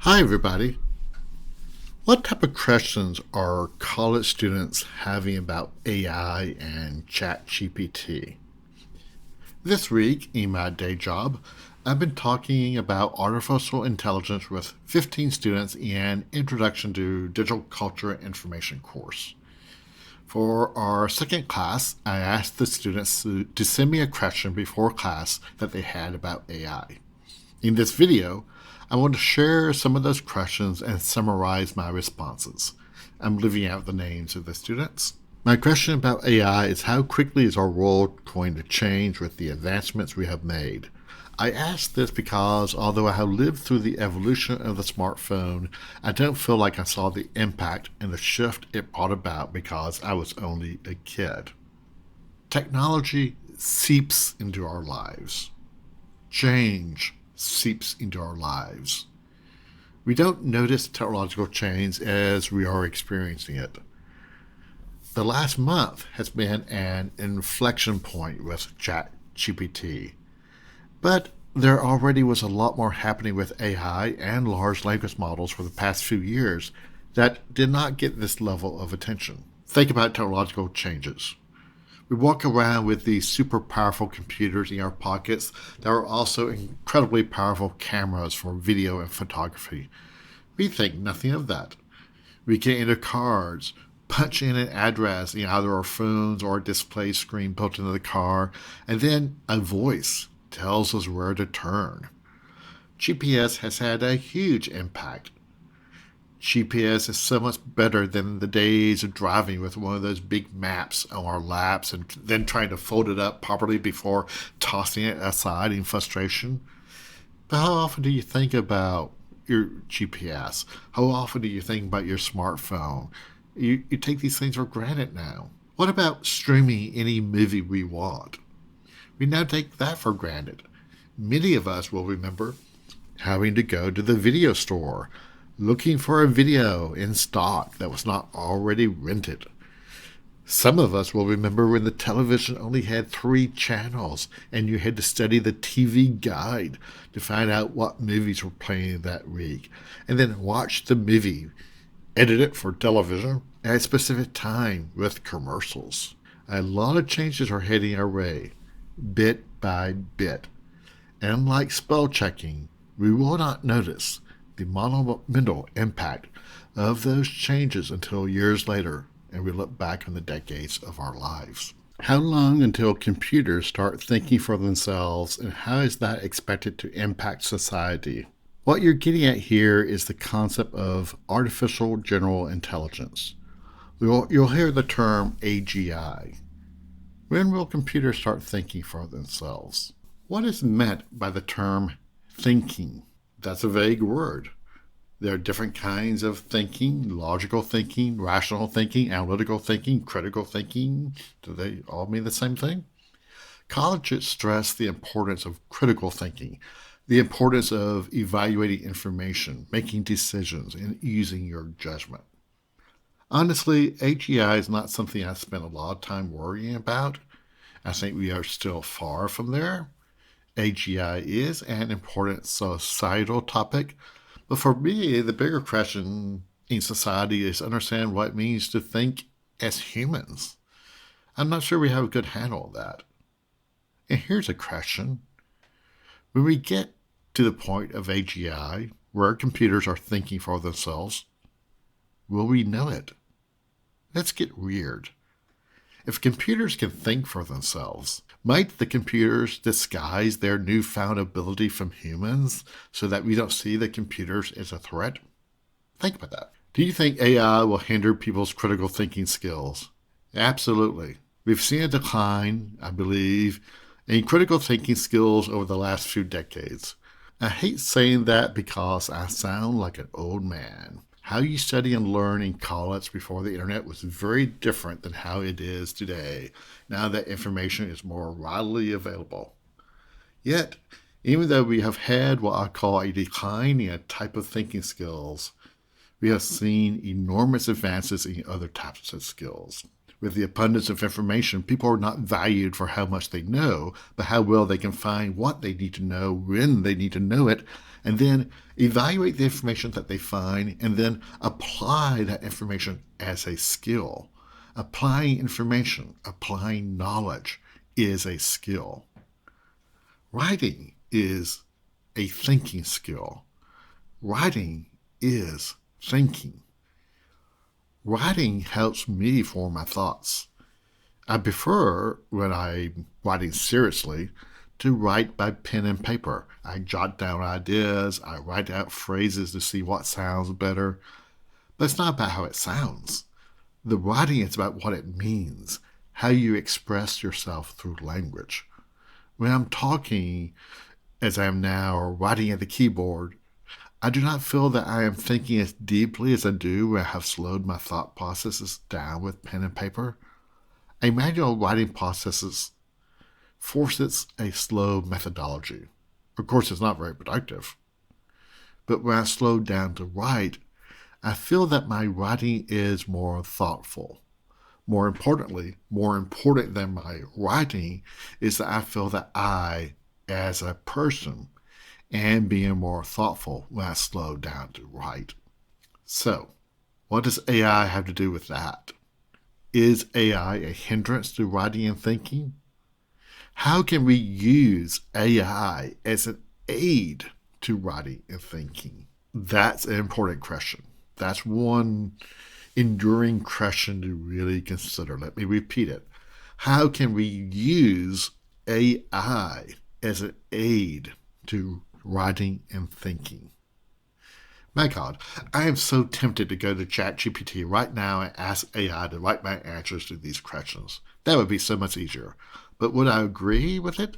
Hi, everybody. What type of questions are college students having about AI and ChatGPT? This week, in my day job, I've been talking about artificial intelligence with 15 students in an Introduction to Digital Culture and Information course. For our second class, I asked the students to send me a question before class that they had about AI. In this video, I want to share some of those questions and summarize my responses. I'm leaving out the names of the students. My question about AI is how quickly is our world going to change with the advancements we have made? I ask this because although I have lived through the evolution of the smartphone, I don't feel like I saw the impact and the shift it brought about because I was only a kid. Technology seeps into our lives. Change seeps into our lives. We don't notice technological change as we are experiencing it. The last month has been an inflection point with ChatGPT, but there already was a lot more happening with AI and large language models for the past few years that did not get this level of attention. Think about technological changes. We walk around with these super powerful computers in our pockets that are also incredibly powerful cameras for video and photography. We think nothing of that. We can enter cards, punch in an address in either our phones or a display screen built into the car, and then a voice tells us where to turn. GPS has had a huge impact. GPS is so much better than the days of driving with one of those big maps on our laps and then trying to fold it up properly before tossing it aside in frustration. But how often do you think about your GPS? How often do you think about your smartphone? You take these things for granted now. What about streaming any movie we want? We now take that for granted. Many of us will remember having to go to the video store, looking for a video in stock that was not already rented. Some of us will remember when the television only had 3 channels and you had to study the TV guide to find out what movies were playing that week, and then watch the movie, edit it for television at a specific time with commercials. A lot of changes are heading our way, bit by bit. And unlike spell checking, we will not notice the monumental impact of those changes until years later, and we look back on the decades of our lives. How long until computers start thinking for themselves, and how is that expected to impact society? What you're getting at here is the concept of artificial general intelligence. You'll hear the term AGI. When will computers start thinking for themselves? What is meant by the term thinking? That's a vague word. There are different kinds of thinking: logical thinking, rational thinking, analytical thinking, critical thinking. Do they all mean the same thing? Colleges stress the importance of critical thinking, the importance of evaluating information, making decisions, and using your judgment. Honestly, AGI is not something I spend a lot of time worrying about. I think we are still far from there. AGI is an important societal topic, but for me, the bigger question in society is understand what it means to think as humans. I'm not sure we have a good handle on that. And here's a question. When we get to the point of AGI, where computers are thinking for themselves, will we know it? Let's get weird. If computers can think for themselves, might the computers disguise their newfound ability from humans so that we don't see the computers as a threat? Think about that. Do you think AI will hinder people's critical thinking skills? Absolutely. We've seen a decline, I believe, in critical thinking skills over the last few decades. I hate saying that because I sound like an old man. How you study and learn in college before the internet was very different than how it is today, now that information is more widely available. Yet, even though we have had what I call a decline in a type of thinking skills, we have seen enormous advances in other types of skills. With the abundance of information, people are not valued for how much they know, but how well they can find what they need to know when they need to know it, and then evaluate the information that they find, and then apply that information as a skill. Applying information, applying knowledge is a skill. Writing is a thinking skill. Writing is thinking. Writing helps me form my thoughts. I prefer, when I'm writing seriously, to write by pen and paper. I jot down ideas, I write out phrases to see what sounds better. But it's not about how it sounds. The writing is about what it means, how you express yourself through language. When I'm talking, as I am now, or writing at the keyboard, I do not feel that I am thinking as deeply as I do when I have slowed my thought processes down with pen and paper. A manual writing process forces a slow methodology. Of course, it's not very productive. But when I slow down to write, I feel that my writing is more thoughtful. More importantly, more important than my writing is that I feel that I, as a person, am being more thoughtful when I slow down to write. So, what does AI have to do with that? Is AI a hindrance to writing and thinking? How can we use AI as an aid to writing and thinking? That's an important question. That's one enduring question to really consider. Let me repeat it. How can we use AI as an aid to writing and thinking? My God, I am so tempted to go to ChatGPT right now and ask AI to write my answers to these questions. That would be so much easier. But would I agree with it?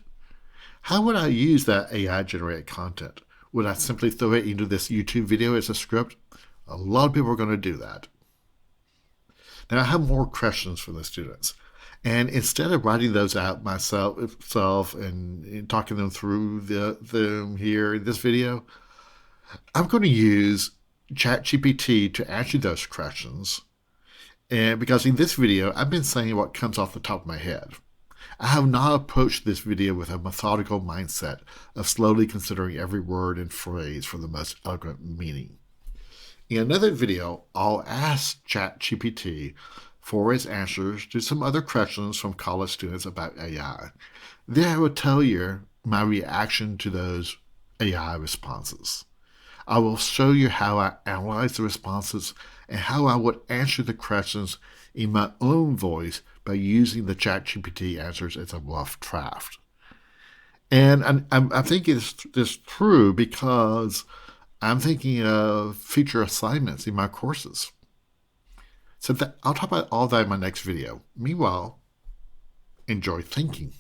How would I use that AI generated content? Would I simply throw it into this YouTube video as a script? A lot of people are going to do that. Now, I have more questions for the students. And instead of writing those out myself and talking them through them here in this video, I'm going to use ChatGPT to answer those questions. And because in this video, I've been saying what comes off the top of my head. I have not approached this video with a methodical mindset of slowly considering every word and phrase for the most eloquent meaning. In another video, I'll ask ChatGPT for its answers to some other questions from college students about AI. Then I will tell you my reaction to those AI responses. I will show you how I analyze the responses and how I would answer the questions in my own voice by using the ChatGPT answers as a rough draft. And I think it's true because I'm thinking of future assignments in my courses. So I'll talk about all that in my next video. Meanwhile, enjoy thinking.